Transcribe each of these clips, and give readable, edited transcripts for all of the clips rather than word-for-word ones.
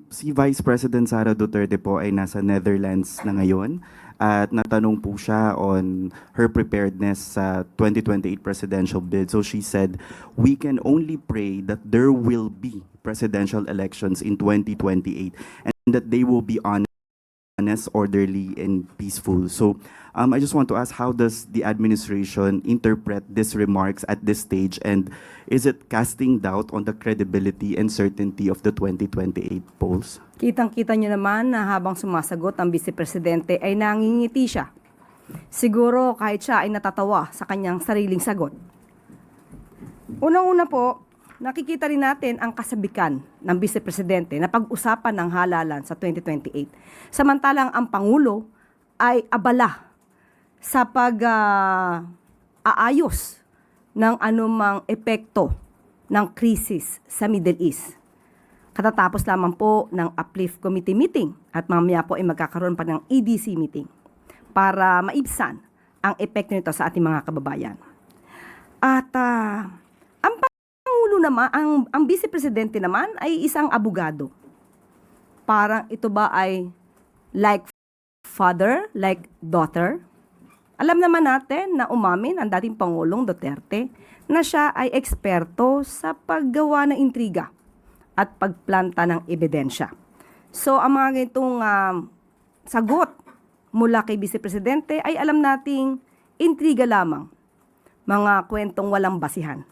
Si Vice President Sara Duterte po ay nasa Netherlands na ngayon at natanong po siya on her preparedness sa 2028 presidential bid. So she said, "We can only pray that there will be presidential elections in 2028 and that they will be honest, orderly, and peaceful." So I just want to ask, how does the administration interpret these remarks at this stage, and is it casting doubt on the credibility and certainty of the 2028 polls? Kitang-kita nyo naman na habang sumasagot ang Vice Presidente ay nangingiti siya. Siguro kahit siya ay natatawa sa kanyang sariling sagot. Unang-una po, nakikita rin natin ang kasabikan ng Vice Presidente na pag-usapan ng halalan sa 2028. Samantalang ang Pangulo ay abala sa pag-aayos ng anumang epekto ng krisis sa Middle East. Katatapos lamang po ng Uplift Committee meeting at mamaya po ay magkakaroon pa ng EDC meeting para maibsan ang epekto nito sa ating mga kababayan. At ang Pangulo naman, ang Vice Presidente naman ay isang abogado. Parang ito ba ay like father, like daughter? Alam naman natin na umamin ang dating Pangulong Duterte na siya ay eksperto sa paggawa ng intriga at pagplanta ng ebidensya. So ang mga ganitong sagot mula kay Vice Presidente ay alam nating intriga lamang, mga kwentong walang basihan.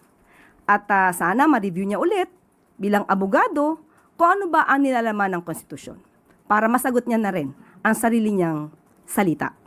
At sana ma-review niya ulit bilang abogado kung ano ba ang nilalaman ng konstitusyon para masagot niya na rin ang sarili niyang salita.